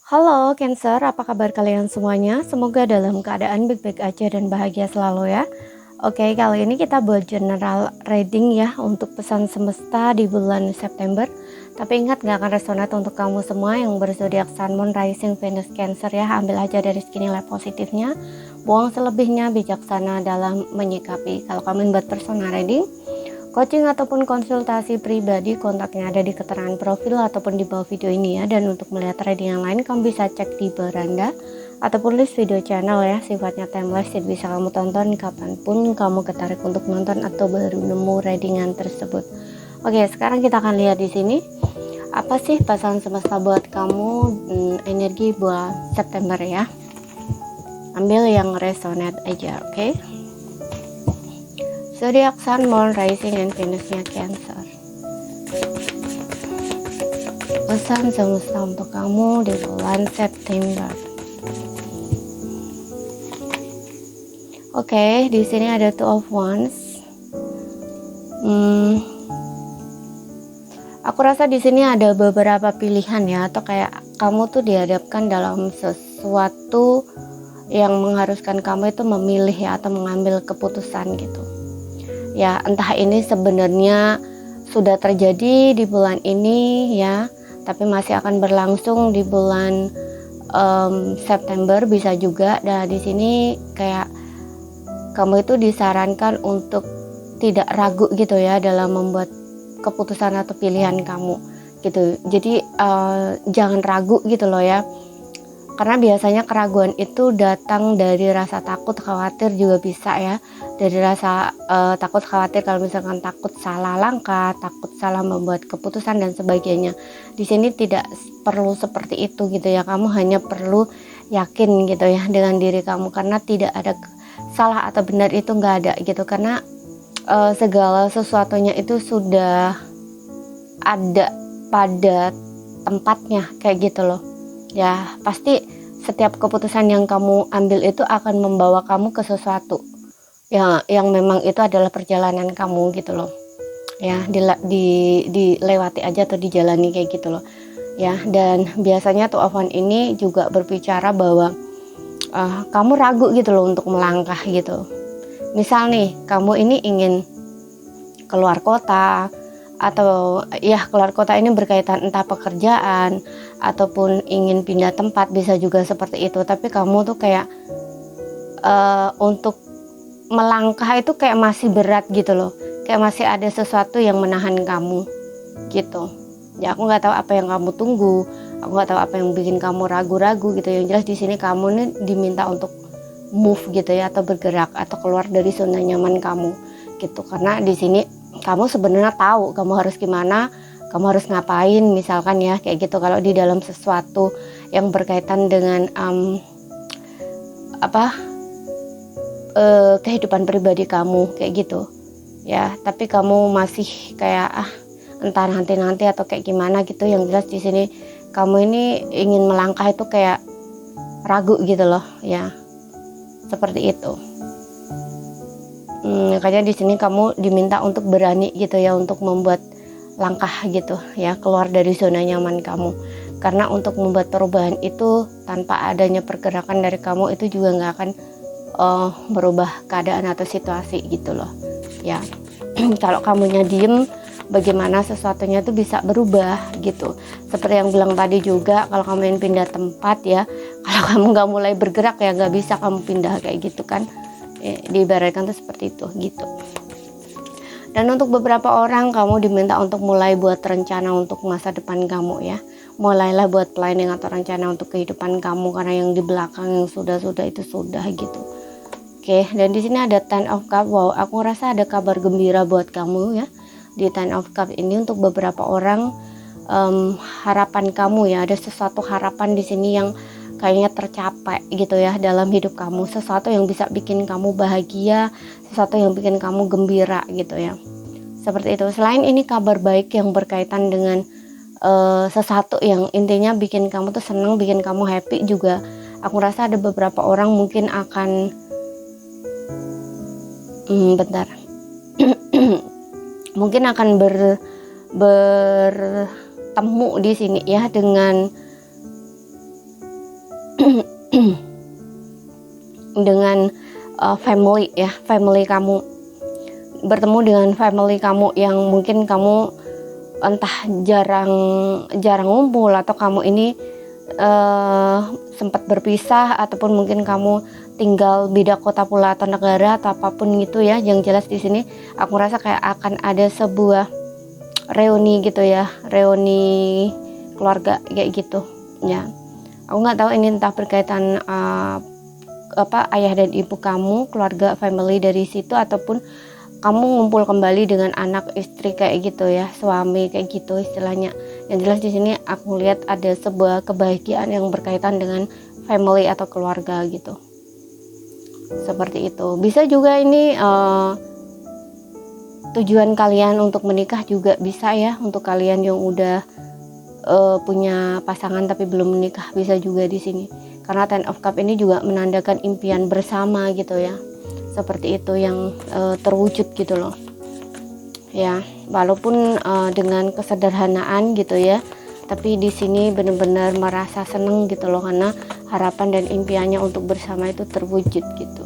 Halo Cancer, apa kabar kalian semuanya? Semoga dalam keadaan baik-baik aja dan bahagia selalu ya. Oke, kali ini kita buat general reading ya untuk pesan semesta di bulan September. Tapi ingat gak akan resonate untuk kamu semua yang berzodiak Sun, Moon, Rising, Venus, Cancer ya. Ambil aja dari segi nilai positifnya, buang selebihnya, bijaksana dalam menyikapi. Kalau kamu buat personal reading, coaching ataupun konsultasi pribadi, kontaknya ada di keterangan profil ataupun di bawah video ini ya. Dan untuk melihat reading yang lain, kamu bisa cek di beranda ataupun list video channel ya. Sifatnya timeless, jadi bisa kamu tonton kapanpun kamu tertarik untuk nonton atau baru nemu readingan tersebut. Oke, sekarang kita akan lihat di sini apa sih pasangan semesta buat kamu, energi buat September ya. Ambil yang resonate aja, oke? Zodiac Sun, Moon, Rising, and Venusnya Cancer. Pesan semesta untuk kamu di bulan September. Oke, di sini ada Two of Wands. Aku rasa di sini ada beberapa pilihan ya, atau kayak kamu tuh dihadapkan dalam sesuatu yang mengharuskan kamu itu memilih ya, atau mengambil keputusan gitu. Ya, entah ini sebenarnya sudah terjadi di bulan ini ya, tapi masih akan berlangsung di bulan September bisa juga. Dan di sini kayak kamu itu disarankan untuk tidak ragu gitu ya dalam membuat keputusan atau pilihan kamu gitu. Jadi jangan ragu gitu loh ya. Karena biasanya keraguan itu datang dari rasa takut, khawatir juga bisa ya. Dari rasa takut, khawatir, kalau misalkan takut salah langkah, takut salah membuat keputusan dan sebagainya. Di sini tidak perlu seperti itu gitu ya. Kamu hanya perlu yakin gitu ya dengan diri kamu. Karena tidak ada salah atau benar, itu nggak ada gitu. Karena segala sesuatunya itu sudah ada pada tempatnya kayak gitu loh. Ya, pasti setiap keputusan yang kamu ambil itu akan membawa kamu ke sesuatu yang memang itu adalah perjalanan kamu gitu loh. Ya, dilewati aja atau dijalani kayak gitu loh. Ya, dan biasanya Two of Wands ini juga berbicara bahwa kamu ragu gitu loh untuk melangkah gitu. Misal nih, kamu ini ingin keluar kota, atau ya keluar kota ini berkaitan entah pekerjaan ataupun ingin pindah tempat, bisa juga seperti itu. Tapi kamu tuh kayak untuk melangkah itu kayak masih berat gitu loh, kayak masih ada sesuatu yang menahan kamu gitu ya. Aku nggak tahu apa yang kamu tunggu, aku nggak tahu apa yang bikin kamu ragu-ragu gitu. Yang jelas di sini kamu nih diminta untuk move gitu ya, atau bergerak atau keluar dari zona nyaman kamu gitu. Karena di sini kamu sebenarnya tahu kamu harus gimana, kamu harus ngapain misalkan ya kayak gitu. Kalau di dalam sesuatu yang berkaitan dengan kehidupan pribadi kamu kayak gitu ya, tapi kamu masih kayak entah nanti atau kayak gimana gitu. Yang jelas di sini kamu ini ingin melangkah itu kayak ragu gitu loh ya, seperti itu. Makanya di sini kamu diminta untuk berani gitu ya, untuk membuat langkah gitu ya, keluar dari zona nyaman kamu. Karena untuk membuat perubahan itu tanpa adanya pergerakan dari kamu itu juga nggak akan merubah keadaan atau situasi gitu loh ya. Kalau kamunya diem, bagaimana sesuatunya itu bisa berubah gitu. Seperti yang bilang tadi juga, kalau kamu ingin pindah tempat ya, kalau kamu nggak mulai bergerak ya nggak bisa kamu pindah kayak gitu kan. Diibaratkan tuh seperti itu gitu. Dan untuk beberapa orang, kamu diminta untuk mulai buat rencana untuk masa depan kamu ya. Mulailah buat planning atau rencana untuk kehidupan kamu, karena yang di belakang yang sudah itu sudah gitu. Oke, dan di sini ada Ten of Cups. Wow, aku rasa ada kabar gembira buat kamu ya. Di Ten of Cups ini untuk beberapa orang, harapan kamu ya, ada sesuatu harapan di sini yang kayaknya tercapai gitu ya dalam hidup kamu. Sesuatu yang bisa bikin kamu bahagia, sesuatu yang bikin kamu gembira gitu ya, seperti itu. Selain ini kabar baik yang berkaitan dengan sesuatu yang intinya bikin kamu tuh senang, bikin kamu happy juga. Aku rasa ada beberapa orang mungkin akan mungkin akan bertemu di sini ya dengan dengan family ya, family kamu, bertemu dengan family kamu yang mungkin kamu entah jarang ngumpul, atau kamu ini sempat berpisah, ataupun mungkin kamu tinggal beda kota pula atau negara atau apapun gitu ya. Yang jelas di sini aku rasa kayak akan ada sebuah reuni gitu ya, reuni keluarga kayak gitu ya. Aku nggak tahu ini entah berkaitan ayah dan ibu kamu, keluarga family dari situ, ataupun kamu ngumpul kembali dengan anak istri kayak gitu ya, suami kayak gitu istilahnya. Yang jelas di sini aku lihat ada sebuah kebahagiaan yang berkaitan dengan family atau keluarga gitu. Seperti itu. Bisa juga ini tujuan kalian untuk menikah juga bisa ya, untuk kalian yang udah punya pasangan tapi belum menikah, bisa juga di sini. Karena Ten of Cup ini juga menandakan impian bersama gitu ya. Seperti itu yang terwujud gitu loh. Ya, walaupun dengan kesederhanaan gitu ya, tapi di sini benar-benar merasa seneng gitu loh, karena harapan dan impiannya untuk bersama itu terwujud gitu.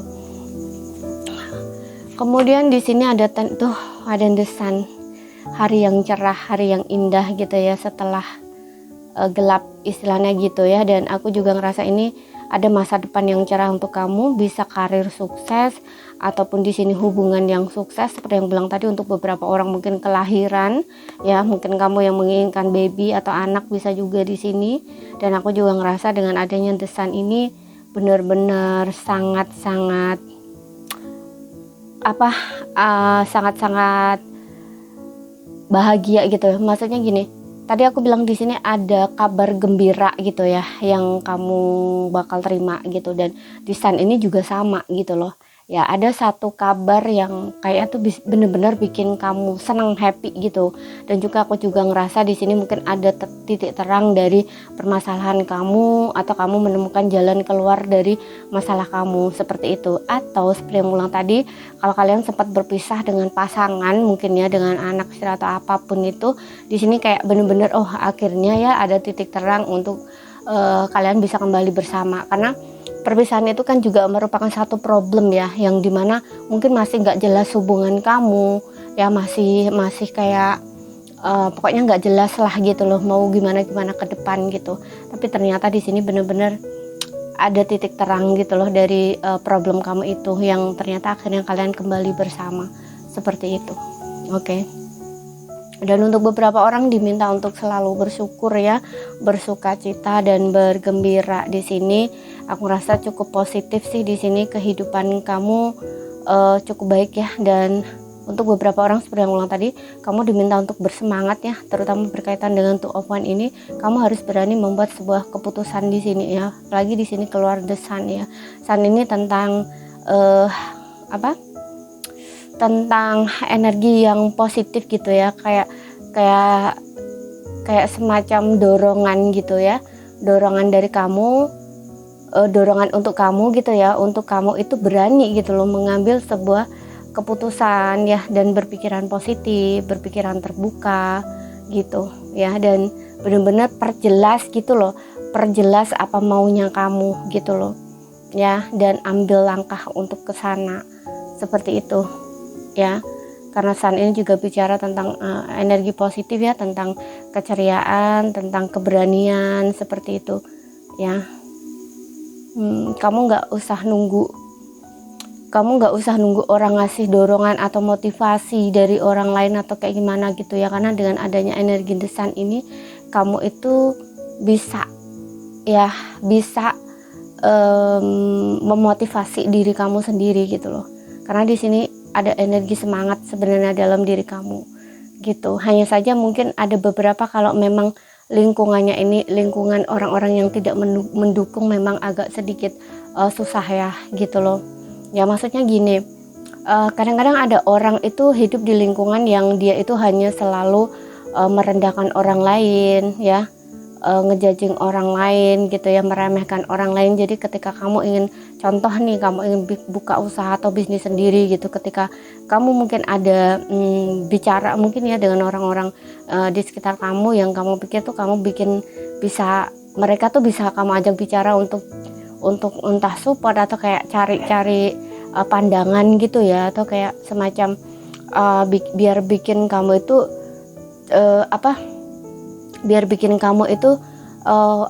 Kemudian di sini ada the sun, hari yang cerah, hari yang indah gitu ya, setelah gelap istilahnya gitu ya. Dan aku juga ngerasa ini ada masa depan yang cerah untuk kamu, bisa karir sukses, ataupun di sini hubungan yang sukses seperti yang bilang tadi. Untuk beberapa orang mungkin kelahiran ya, mungkin kamu yang menginginkan baby atau anak bisa juga di sini. Dan aku juga ngerasa dengan adanya the sun ini benar-benar sangat-sangat sangat-sangat bahagia gitu. Maksudnya gini, tadi aku bilang di sini ada kabar gembira gitu ya yang kamu bakal terima gitu, dan di sun ini juga sama gitu loh. Ya, ada satu kabar yang kayak tuh bener-bener bikin kamu senang, happy gitu. Dan juga aku juga ngerasa di sini mungkin ada titik terang dari permasalahan kamu, atau kamu menemukan jalan keluar dari masalah kamu, seperti itu. Atau seperti yang ulang tadi, kalau kalian sempat berpisah dengan pasangan mungkin ya, dengan anak istri atau apapun itu, di sini kayak bener-bener akhirnya ya ada titik terang untuk kalian bisa kembali bersama. Karena perpisahan itu kan juga merupakan satu problem ya, yang dimana mungkin masih nggak jelas hubungan kamu ya, masih kayak pokoknya nggak jelas lah gitu loh, mau gimana ke depan gitu. Tapi ternyata di sini bener-bener ada titik terang gitu loh dari problem kamu itu, yang ternyata akhirnya kalian kembali bersama, seperti itu. Oke. Dan untuk beberapa orang diminta untuk selalu bersyukur ya, bersuka cita dan bergembira di sini. Aku rasa cukup positif sih di sini, kehidupan kamu cukup baik ya. Dan untuk beberapa orang seperti yang ulang tadi, kamu diminta untuk bersemangat ya, terutama berkaitan dengan Two of Wands ini. Kamu harus berani membuat sebuah keputusan di sini ya. Apalagi di sini keluar the sun ya. Sun ini tentang tentang energi yang positif gitu ya, kayak semacam dorongan gitu ya, dorongan dari kamu, dorongan untuk kamu gitu ya, untuk kamu itu berani gitu loh mengambil sebuah keputusan ya, dan berpikiran positif, berpikiran terbuka gitu ya, dan benar-benar perjelas gitu loh, perjelas apa maunya kamu gitu loh ya, dan ambil langkah untuk ke sana, seperti itu ya. Karena sun ini juga bicara tentang energi positif ya, tentang keceriaan, tentang keberanian, seperti itu ya. Kamu nggak usah nunggu orang ngasih dorongan atau motivasi dari orang lain atau kayak gimana gitu ya. Karena dengan adanya energi the sun ini, kamu itu bisa memotivasi diri kamu sendiri gitu loh. Karena di sini ada energi semangat sebenarnya dalam diri kamu gitu. Hanya saja mungkin ada beberapa, kalau memang lingkungannya ini lingkungan orang-orang yang tidak mendukung, memang agak sedikit susah ya gitu loh ya. Maksudnya gini, kadang-kadang ada orang itu hidup di lingkungan yang dia itu hanya selalu merendahkan orang lain ya, ngejudging orang lain gitu ya, meremehkan orang lain. Jadi ketika kamu ingin, contoh nih, kamu ingin buka usaha atau bisnis sendiri gitu, ketika kamu mungkin ada bicara mungkin ya dengan orang-orang di sekitar kamu yang kamu pikir tuh kamu mereka tuh bisa kamu ajak bicara untuk untuk entah support atau kayak cari-cari pandangan gitu ya, atau kayak semacam biar bikin kamu itu biar bikin kamu itu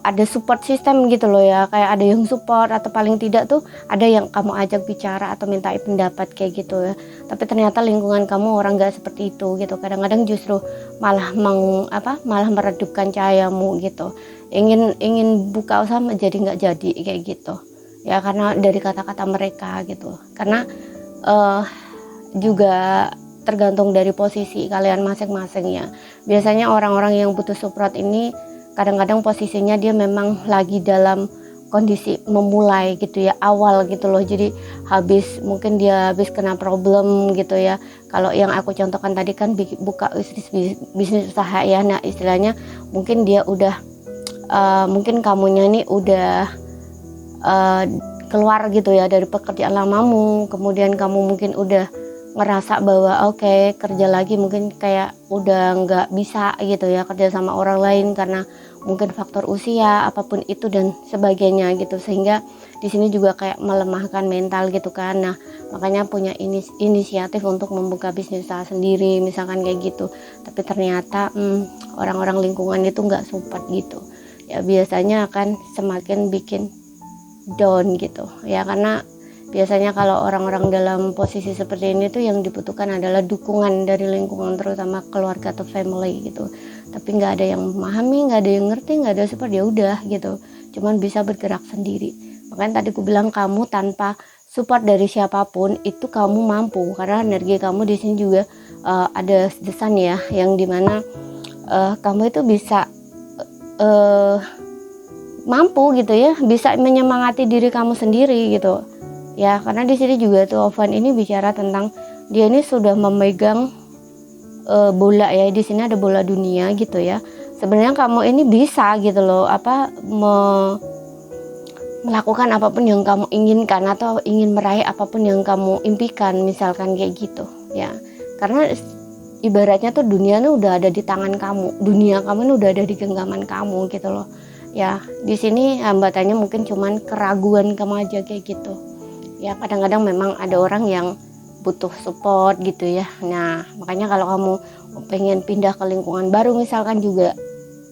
ada support system gitu loh ya, kayak ada yang support atau paling tidak tuh ada yang kamu ajak bicara atau minta pendapat kayak gitu ya. Tapi ternyata lingkungan kamu orang nggak seperti itu gitu, kadang-kadang justru malah malah meredupkan cahayamu gitu, ingin buka usaha jadi nggak jadi kayak gitu ya, karena dari kata-kata mereka gitu. Karena juga tergantung dari posisi kalian masing-masing ya. Biasanya orang-orang yang butuh support ini kadang-kadang posisinya dia memang lagi dalam kondisi memulai gitu ya, awal gitu loh. Jadi mungkin dia habis kena problem gitu ya. Kalau yang aku contohkan tadi kan buka bisnis usaha ya. Nah istilahnya mungkin dia udah mungkin kamunya ini udah keluar gitu ya dari pekerjaan lamamu, kemudian kamu mungkin udah ngerasa bahwa oke, kerja lagi mungkin kayak udah nggak bisa gitu ya, kerja sama orang lain karena mungkin faktor usia apapun itu dan sebagainya gitu, sehingga di sini juga kayak melemahkan mental gitu kan. Nah makanya punya inisiatif untuk membuka bisnis usaha sendiri misalkan kayak gitu, tapi ternyata orang-orang lingkungan itu nggak support gitu ya, biasanya akan semakin bikin down gitu ya. Karena biasanya kalau orang-orang dalam posisi seperti ini tuh yang dibutuhkan adalah dukungan dari lingkungan, terutama keluarga atau family gitu. Tapi nggak ada yang memahami, nggak ada yang ngerti, nggak ada support, ya udah gitu. Cuman bisa bergerak sendiri. Makanya tadi aku bilang kamu tanpa support dari siapapun itu kamu mampu, karena energi kamu di sini juga ada desan ya, yang dimana kamu itu bisa mampu gitu ya, bisa menyemangati diri kamu sendiri gitu. Ya, karena di sini juga tuh Ovan ini bicara tentang dia ini sudah memegang bola ya. Di sini ada bola dunia gitu ya. Sebenarnya kamu ini bisa gitu loh, melakukan apapun yang kamu inginkan atau ingin meraih apapun yang kamu impikan, misalkan kayak gitu ya. Karena ibaratnya tuh dunia tuh udah ada di tangan kamu, dunia kamu ini udah ada di genggaman kamu gitu loh. Ya, di sini hambatannya mungkin cuman keraguan kamu aja kayak gitu. Ya kadang-kadang memang ada orang yang butuh support gitu ya. Nah makanya kalau kamu pengen pindah ke lingkungan baru misalkan, juga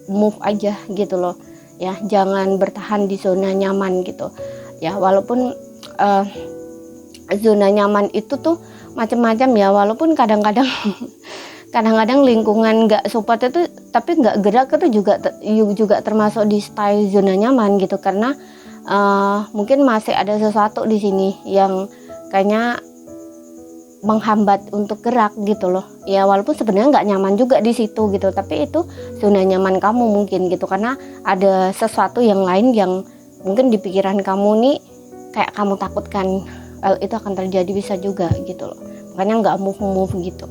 move aja gitu loh ya, jangan bertahan di zona nyaman gitu ya. Walaupun zona nyaman itu tuh macam-macam ya, walaupun kadang-kadang kadang-kadang lingkungan nggak support itu tapi nggak gerak itu juga termasuk di style zona nyaman gitu. Karena mungkin masih ada sesuatu di sini yang kayaknya menghambat untuk gerak gitu loh ya, walaupun sebenarnya nggak nyaman juga di situ gitu, tapi itu zona nyaman kamu mungkin gitu, karena ada sesuatu yang lain yang mungkin di pikiran kamu nih kayak kamu takutkan itu akan terjadi, bisa juga gitu loh, makanya nggak move gitu.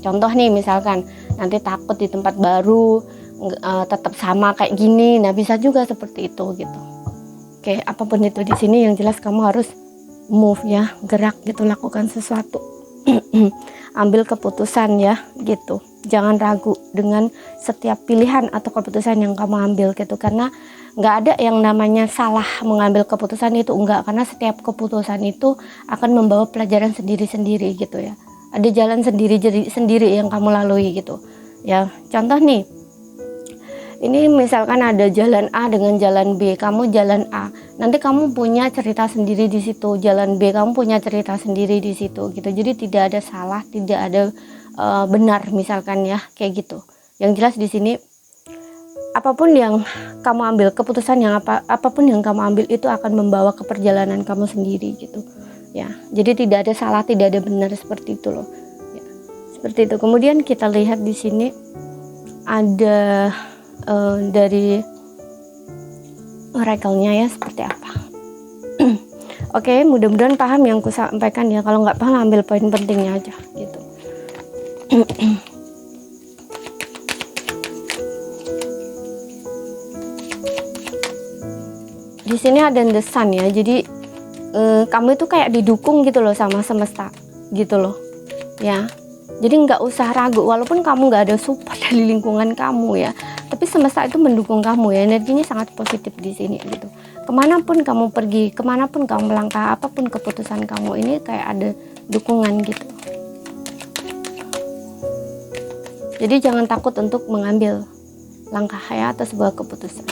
Contoh nih misalkan nanti takut di tempat baru tetap sama kayak gini, nah bisa juga seperti itu gitu. Oke, apapun itu di sini yang jelas kamu harus move ya, gerak gitu, lakukan sesuatu. Ambil keputusan ya gitu. Jangan ragu dengan setiap pilihan atau keputusan yang kamu ambil gitu, karena nggak ada yang namanya salah mengambil keputusan itu, enggak, karena setiap keputusan itu akan membawa pelajaran sendiri-sendiri gitu ya. Ada jalan sendiri yang kamu lalui gitu. Ya, contoh nih. Ini misalkan ada jalan A dengan jalan B, kamu jalan A, nanti kamu punya cerita sendiri di situ. Jalan B kamu punya cerita sendiri di situ gitu. Jadi tidak ada salah, tidak ada benar misalkan ya, kayak gitu. Yang jelas di sini apapun yang kamu ambil, keputusan yang apapun yang kamu ambil itu akan membawa ke perjalanan kamu sendiri gitu. Ya, jadi tidak ada salah, tidak ada benar, seperti itu loh. Ya, seperti itu. Kemudian kita lihat di sini ada dari oracle-nya ya seperti apa. Oke, mudah-mudahan paham yang ku sampaikan ya. Kalau nggak paham ambil poin pentingnya aja gitu. Di sini ada the sun ya. Jadi kamu itu kayak didukung gitu loh sama semesta gitu loh ya. Jadi nggak usah ragu, walaupun kamu nggak ada support dari lingkungan kamu ya, tapi semesta itu mendukung kamu ya, energinya sangat positif di sini gitu. Kemanapun kamu pergi, kemanapun kamu melangkah, apapun keputusan kamu ini kayak ada dukungan gitu. Jadi jangan takut untuk mengambil langkah ya atau sebuah keputusan.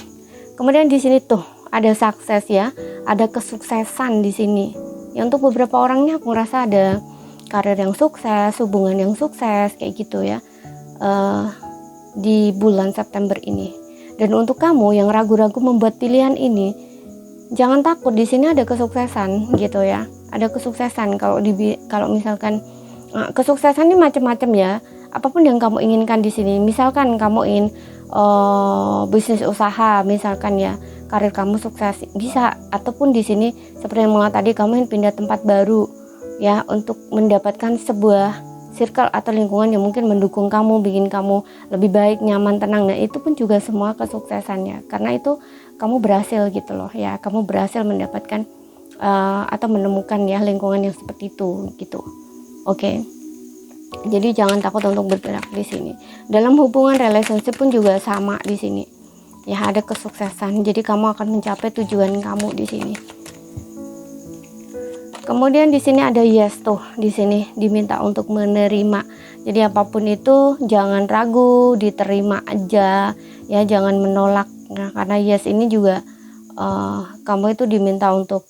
Kemudian di sini tuh ada sukses ya, ada kesuksesan di sini. Ya untuk beberapa orangnya aku ngerasa ada karir yang sukses, hubungan yang sukses kayak gitu ya. Di bulan September ini. Dan untuk kamu yang ragu-ragu membuat pilihan ini, jangan takut, di sini ada kesuksesan gitu ya. Ada kesuksesan kalau misalkan kesuksesan ini macam-macam ya. Apapun yang kamu inginkan di sini. Misalkan kamu ingin bisnis usaha, misalkan ya, karir kamu sukses bisa, ataupun di sini seperti yang tadi kamu ingin pindah tempat baru ya, untuk mendapatkan sebuah circle atau lingkungan yang mungkin mendukung kamu, bikin kamu lebih baik, nyaman, tenang. Nah itu pun juga semua kesuksesannya, karena itu kamu berhasil gitu loh ya, kamu berhasil mendapatkan atau menemukan ya lingkungan yang seperti itu gitu. Oke. Jadi jangan takut untuk bergerak di sini. Dalam hubungan relationship pun juga sama di sini. Ya ada kesuksesan. Jadi kamu akan mencapai tujuan kamu di sini. Kemudian di sini ada yes tuh, di sini diminta untuk menerima. Jadi apapun itu jangan ragu, diterima aja ya, jangan menolak. Nah, karena yes ini juga kamu itu diminta untuk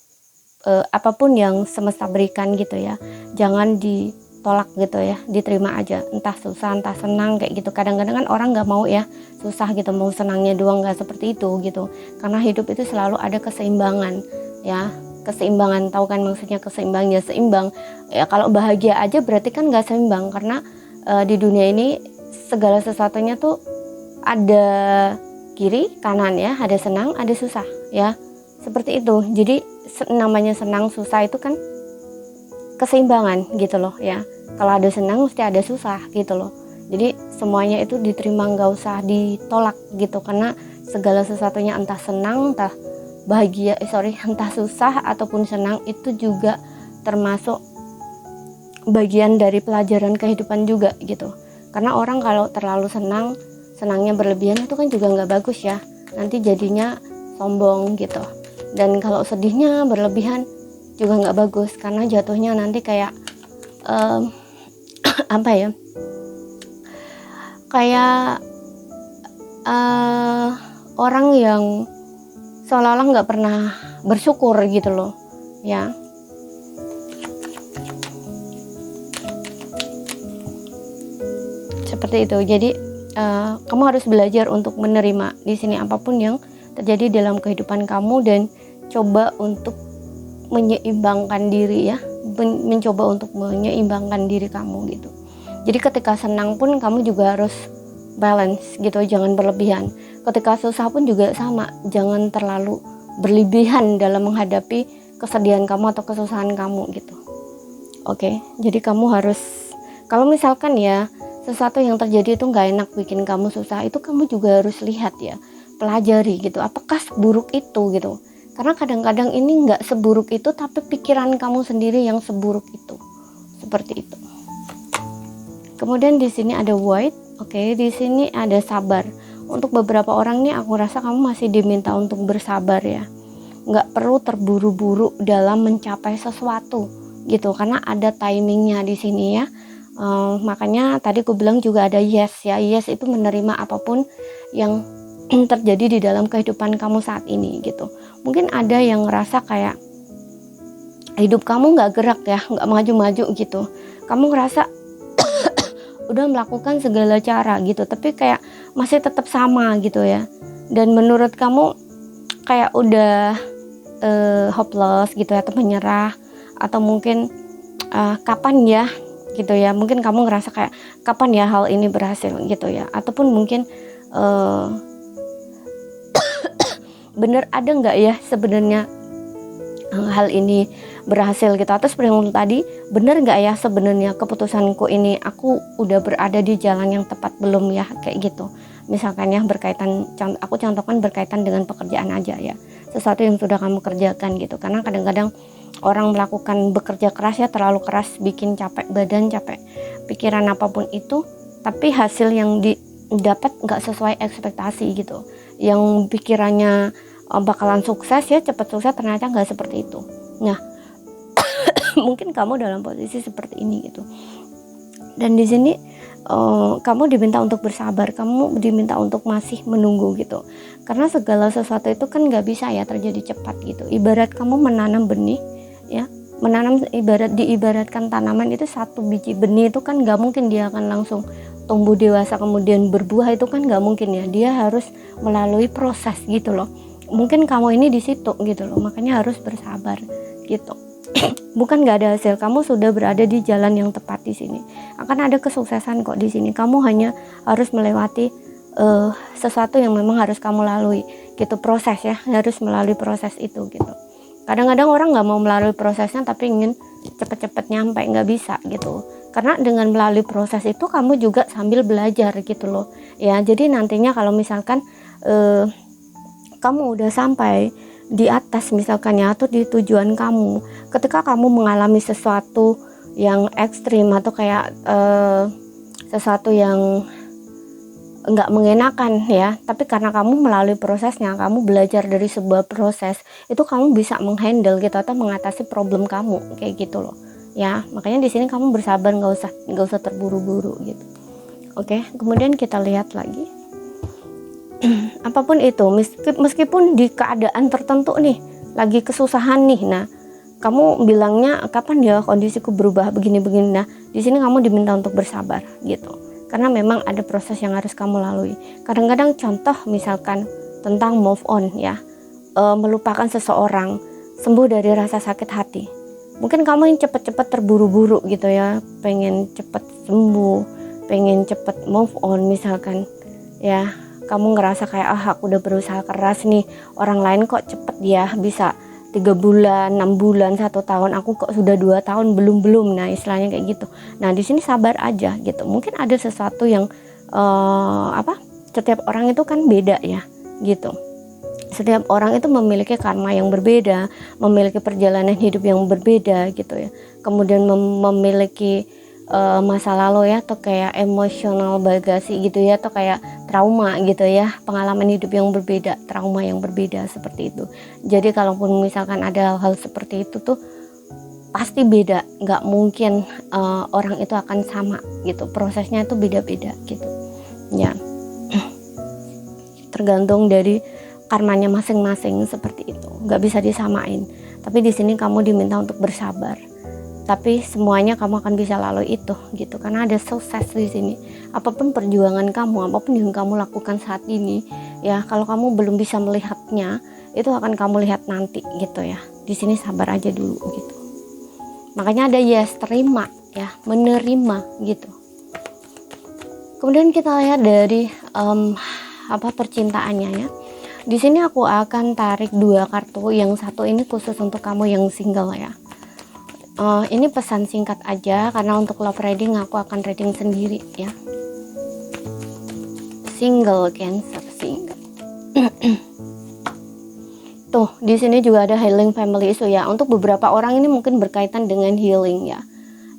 apapun yang semesta berikan gitu ya. Jangan ditolak gitu ya, diterima aja. Entah susah, entah senang kayak gitu. Kadang-kadang kan orang nggak mau ya susah gitu, mau senangnya doang, nggak seperti itu gitu. Karena hidup itu selalu ada keseimbangan ya. Keseimbangan, tahu kan maksudnya keseimbangan ya, seimbang ya. Kalau bahagia aja berarti kan nggak seimbang, karena di dunia ini segala sesuatunya tuh ada kiri kanan ya, ada senang ada susah ya, seperti itu. Jadi namanya senang susah itu kan keseimbangan gitu loh ya. Kalau ada senang mesti ada susah gitu loh. Jadi semuanya itu diterima, nggak usah ditolak gitu, karena segala sesuatunya entah senang entah bahagia, entah susah ataupun senang, itu juga termasuk bagian dari pelajaran kehidupan juga gitu. Karena orang kalau terlalu senangnya berlebihan itu kan juga nggak bagus ya, nanti jadinya sombong gitu. Dan kalau sedihnya berlebihan juga nggak bagus, karena jatuhnya nanti kayak apa ya, kayak orang yang seolah-olah nggak pernah bersyukur gitu loh ya. Seperti itu. Jadi kamu harus belajar untuk menerima di sini apapun yang terjadi dalam kehidupan kamu, dan coba untuk menyeimbangkan diri ya, mencoba untuk menyeimbangkan diri kamu gitu. Jadi ketika senang pun kamu juga harus balance gitu, jangan berlebihan. Ketika susah pun juga sama, jangan terlalu berlebihan dalam menghadapi kesedihan kamu atau kesusahan kamu gitu. Oke, jadi kamu harus, kalau misalkan ya sesuatu yang terjadi itu nggak enak, bikin kamu susah, itu kamu juga harus lihat ya, pelajari gitu, apakah seburuk itu gitu. Karena kadang-kadang ini nggak seburuk itu, tapi pikiran kamu sendiri yang seburuk itu, seperti itu. Kemudian di sini ada void. Oke, di sini ada sabar. Untuk beberapa orang nih aku rasa kamu masih diminta untuk bersabar ya. Nggak perlu terburu-buru dalam mencapai sesuatu gitu, karena ada timingnya di sini ya. Makanya tadi aku bilang juga ada yes ya. Yes itu menerima apapun yang terjadi di dalam kehidupan kamu saat ini gitu. Mungkin ada yang ngerasa kayak hidup kamu nggak gerak ya, nggak maju-maju gitu. Kamu ngerasa udah melakukan segala cara gitu, tapi kayak masih tetap sama gitu ya. Dan menurut kamu kayak udah hopeless gitu ya, atau menyerah, atau mungkin kapan ya gitu ya. Mungkin kamu ngerasa kayak kapan ya hal ini berhasil gitu ya. Ataupun mungkin bener ada nggak ya sebenarnya hal ini berhasil gitu, atau seperti yang tadi, bener nggak ya sebenarnya keputusanku ini, aku udah berada di jalan yang tepat belum ya, kayak gitu. Misalkan ya berkaitan, aku contohkan berkaitan dengan pekerjaan aja ya, sesuatu yang sudah kamu kerjakan gitu. Karena kadang-kadang orang melakukan bekerja keras ya, terlalu keras, bikin capek badan, capek pikiran apapun itu, tapi hasil yang dapat nggak sesuai ekspektasi gitu. Yang pikirannya bakalan sukses ya cepat sukses, ternyata nggak seperti itu. Nah mungkin kamu dalam posisi seperti ini gitu. Dan di sini kamu diminta untuk bersabar, kamu diminta untuk masih menunggu gitu. Karena segala sesuatu itu kan nggak bisa ya terjadi cepat gitu. Ibarat kamu menanam benih ya, menanam diibaratkan tanaman itu, satu biji benih itu kan nggak mungkin dia akan langsung tumbuh dewasa kemudian berbuah, itu kan nggak mungkin ya. Dia harus melalui proses gitu loh. Mungkin kamu ini di situ gitu loh, makanya harus bersabar gitu. Bukan nggak ada hasil, kamu sudah berada di jalan yang tepat di sini. Akan ada kesuksesan kok di sini. Kamu hanya harus melewati sesuatu yang memang harus kamu lalui gitu, proses ya, harus melalui proses itu gitu. Kadang-kadang orang nggak mau melalui prosesnya tapi ingin cepet-cepet nyampe, nggak bisa gitu. Karena dengan melalui proses itu kamu juga sambil belajar gitu loh ya. Jadi nantinya kalau misalkan kamu udah sampai di atas misalkan ya, atau di tujuan kamu, ketika kamu mengalami sesuatu yang ekstrim atau kayak sesuatu yang nggak mengenakan ya, tapi karena kamu melalui prosesnya, kamu belajar dari sebuah proses itu, kamu bisa menghandle gitu atau mengatasi problem kamu kayak gitu loh ya. Makanya di sini kamu bersabar, nggak usah terburu-buru gitu. Oke, kemudian kita lihat lagi. Apapun itu, meskipun di keadaan tertentu nih, lagi kesusahan nih, nah kamu bilangnya kapan ya kondisiku berubah begini-begini. Nah di sini kamu diminta untuk bersabar gitu, karena memang ada proses yang harus kamu lalui. Kadang-kadang contoh misalkan tentang move on ya, melupakan seseorang, sembuh dari rasa sakit hati. Mungkin kamu yang cepet-cepet terburu-buru gitu ya, pengen cepet sembuh, pengen cepet move on misalkan ya. Kamu ngerasa kayak aku udah berusaha keras nih, orang lain kok cepet ya bisa 3 bulan, 6 bulan, 1 tahun, aku kok sudah 2 tahun belum. Nah istilahnya kayak gitu. Nah di sini sabar aja gitu. Mungkin ada sesuatu yang setiap orang itu kan beda ya gitu. Setiap orang itu memiliki karma yang berbeda, memiliki perjalanan hidup yang berbeda gitu ya. Kemudian memiliki masa lalu ya, atau kayak emosional bagasi gitu ya, atau kayak trauma gitu ya, pengalaman hidup yang berbeda, trauma yang berbeda seperti itu. Jadi kalaupun misalkan ada hal-hal seperti itu tuh pasti beda, nggak mungkin orang itu akan sama gitu, prosesnya itu beda-beda gitu ya. Tergantung dari karmanya masing-masing seperti itu, nggak bisa disamain. Tapi di sini kamu diminta untuk bersabar. Tapi semuanya kamu akan bisa lalui itu gitu, karena ada sukses di sini. Apapun perjuangan kamu, apapun yang kamu lakukan saat ini ya, kalau kamu belum bisa melihatnya, itu akan kamu lihat nanti gitu ya. Di sini sabar aja dulu gitu. Makanya ada yes, terima ya, menerima gitu. Kemudian kita lihat dari percintaannya ya. Di sini aku akan tarik 2 kartu, yang satu ini khusus untuk kamu yang single ya. Ini pesan singkat aja, karena untuk love reading aku akan reading sendiri ya. Single Cancer, single. Tuh di sini juga ada healing family issue ya. Untuk beberapa orang ini mungkin berkaitan dengan healing ya.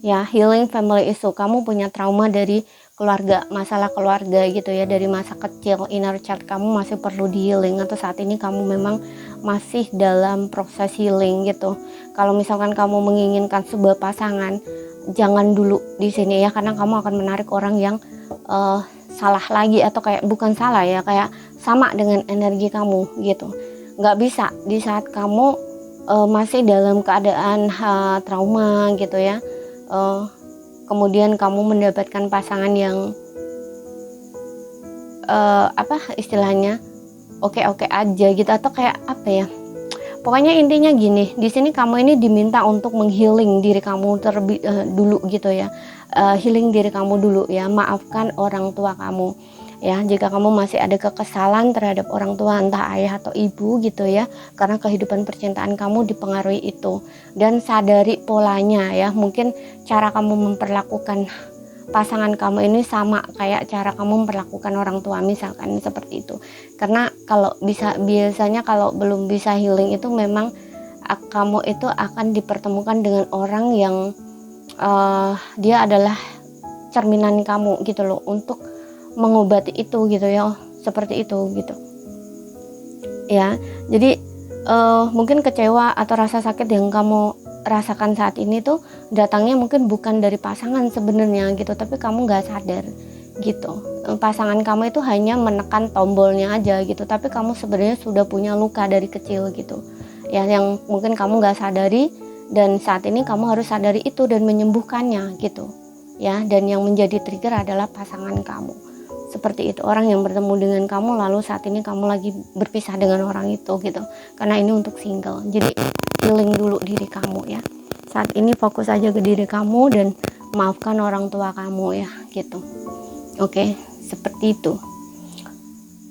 Ya, healing family issue. Kamu punya trauma dari keluarga, masalah keluarga gitu ya, dari masa kecil, inner child kamu masih perlu di healing, atau saat ini kamu memang masih dalam proses healing gitu. Kalau misalkan kamu menginginkan sebuah pasangan, jangan dulu di sini ya, karena kamu akan menarik orang yang salah lagi, atau kayak bukan salah ya, kayak sama dengan energi kamu gitu. Nggak bisa di saat kamu masih dalam keadaan trauma gitu ya, kemudian kamu mendapatkan pasangan yang istilahnya oke-oke aja gitu, atau kayak apa ya, pokoknya intinya gini, di sini kamu ini diminta untuk menghealing diri kamu dulu gitu ya, healing diri kamu dulu ya. Maafkan orang tua kamu ya, jika kamu masih ada kekesalan terhadap orang tua, entah ayah atau ibu gitu ya, karena kehidupan percintaan kamu dipengaruhi itu. Dan sadari polanya ya, mungkin cara kamu memperlakukan pasangan kamu ini sama kayak cara kamu memperlakukan orang tua misalkan, seperti itu. Karena kalau biasanya kalau belum bisa healing itu memang kamu itu akan dipertemukan dengan orang yang dia adalah cerminan kamu gitu loh, untuk mengobati itu gitu ya. Oh, seperti itu gitu ya. Jadi mungkin kecewa atau rasa sakit yang kamu rasakan saat ini tuh datangnya mungkin bukan dari pasangan sebenarnya gitu, tapi kamu nggak sadar gitu. Pasangan kamu itu hanya menekan tombolnya aja gitu, tapi kamu sebenarnya sudah punya luka dari kecil gitu ya, yang mungkin kamu nggak sadari, dan saat ini kamu harus sadari itu dan menyembuhkannya gitu ya. Dan yang menjadi trigger adalah pasangan kamu, seperti itu, orang yang bertemu dengan kamu lalu saat ini kamu lagi berpisah dengan orang itu gitu, karena ini untuk single. Jadi healing dulu diri kamu ya, saat ini fokus aja ke diri kamu dan maafkan orang tua kamu ya gitu. Oke, seperti itu.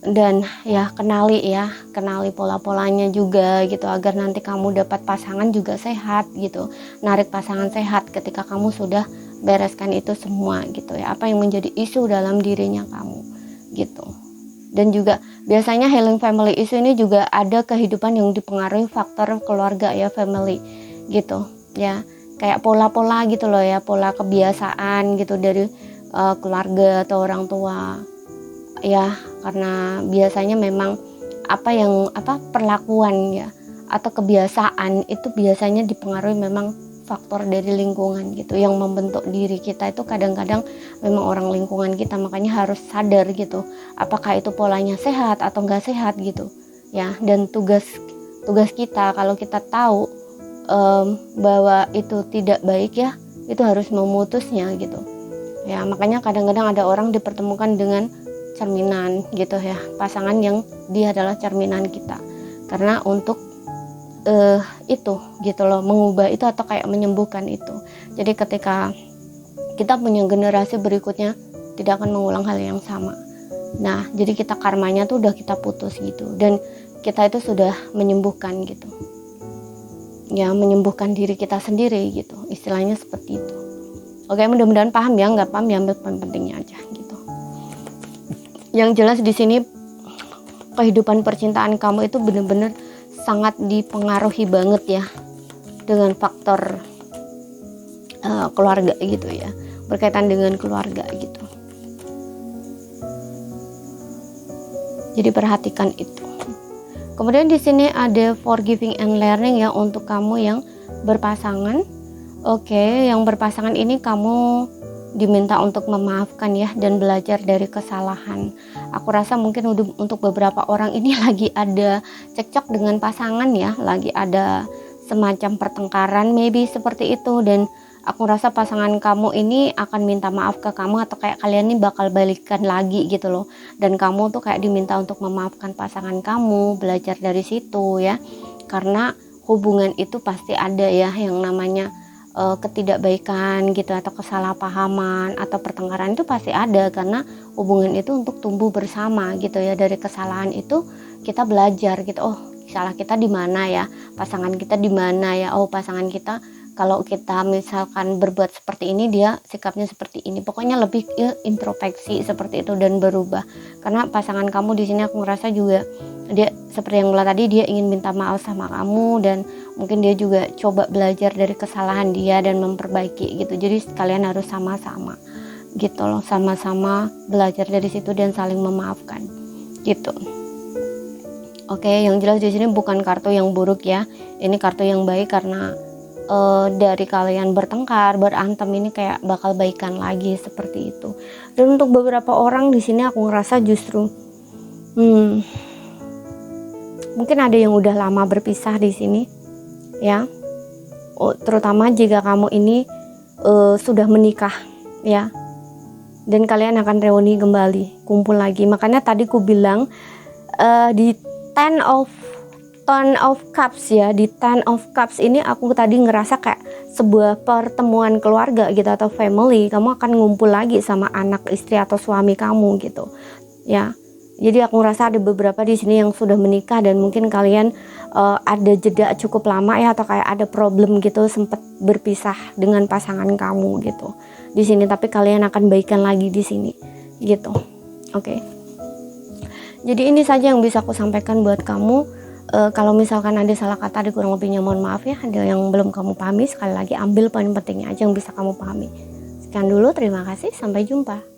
Dan ya kenali pola-polanya juga gitu, agar nanti kamu dapat pasangan juga sehat gitu, narik pasangan sehat ketika kamu sudah bereskan itu semua gitu ya, apa yang menjadi isu dalam dirinya kamu gitu. Dan juga biasanya healing family issue ini juga ada kehidupan yang dipengaruhi faktor keluarga ya, family gitu ya, kayak pola-pola gitu loh ya, pola kebiasaan gitu dari keluarga atau orang tua ya, karena biasanya memang perlakuan ya atau kebiasaan itu biasanya dipengaruhi memang faktor dari lingkungan gitu yang membentuk diri kita itu. Kadang-kadang memang orang lingkungan kita, makanya harus sadar gitu apakah itu polanya sehat atau enggak sehat gitu ya. Dan tugas kita kalau kita tahu bahwa itu tidak baik ya, itu harus memutusnya gitu ya. Makanya kadang-kadang ada orang dipertemukan dengan cerminan gitu ya, pasangan yang dia adalah cerminan kita, karena untuk itu gitu loh, mengubah itu atau kayak menyembuhkan itu. Jadi ketika kita punya generasi berikutnya tidak akan mengulang hal yang sama. Nah, jadi kita karmanya tuh udah kita putus gitu, dan kita itu sudah menyembuhkan gitu ya, menyembuhkan diri kita sendiri gitu, istilahnya seperti itu. Oke, mudah-mudahan paham ya, nggak paham ya ambil pentingnya aja gitu. Yang jelas di sini kehidupan percintaan kamu itu benar-benar sangat dipengaruhi banget ya dengan faktor keluarga gitu ya, berkaitan dengan keluarga gitu. Jadi perhatikan itu. Kemudian di sini ada forgiving and learning ya untuk kamu yang berpasangan. Oke, yang berpasangan ini kamu diminta untuk memaafkan ya dan belajar dari kesalahan. Aku rasa mungkin untuk beberapa orang ini lagi ada cekcok dengan pasangan ya, lagi ada semacam pertengkaran maybe seperti itu, dan aku rasa pasangan kamu ini akan minta maaf ke kamu, atau kayak kalian ini bakal balikan lagi gitu loh, dan kamu tuh kayak diminta untuk memaafkan pasangan kamu, belajar dari situ ya, karena hubungan itu pasti ada ya yang namanya ketidakbaikan gitu, atau kesalahpahaman atau pertengkaran itu pasti ada, karena hubungan itu untuk tumbuh bersama gitu ya. Dari kesalahan itu kita belajar gitu, oh salah kita di mana ya, pasangan kita di mana ya, oh pasangan kita kalau kita misalkan berbuat seperti ini dia sikapnya seperti ini. Pokoknya lebih introspeksi seperti itu dan berubah, karena pasangan kamu di sini aku ngerasa juga dia seperti yang bilang tadi, dia ingin minta maaf sama kamu, dan mungkin dia juga coba belajar dari kesalahan dia dan memperbaiki gitu. Jadi kalian harus sama-sama gitu loh, sama-sama belajar dari situ dan saling memaafkan gitu. Oke, yang jelas di sini bukan kartu yang buruk ya, ini kartu yang baik, karena dari kalian bertengkar, berantem ini kayak bakal baikan lagi seperti itu. Dan untuk beberapa orang di sini aku ngerasa justru mungkin ada yang udah lama berpisah di sini ya, terutama jika kamu ini sudah menikah ya, dan kalian akan reuni kembali, kumpul lagi. Makanya tadi ku bilang di Ten of Cups ya, di Ten of Cups ini aku tadi ngerasa kayak sebuah pertemuan keluarga gitu atau family, kamu akan ngumpul lagi sama anak, istri atau suami kamu gitu ya. Jadi aku ngerasa ada beberapa di sini yang sudah menikah, dan mungkin kalian ada jeda cukup lama ya, atau kayak ada problem gitu, sempat berpisah dengan pasangan kamu gitu di sini, tapi kalian akan baikan lagi di sini gitu. Oke. Jadi ini saja yang bisa aku sampaikan buat kamu. Kalau misalkan ada salah kata, ada kurang lebihnya mohon maaf ya. Ada yang belum kamu pahami, sekali lagi ambil poin pentingnya aja yang bisa kamu pahami. Sekian dulu, terima kasih, sampai jumpa.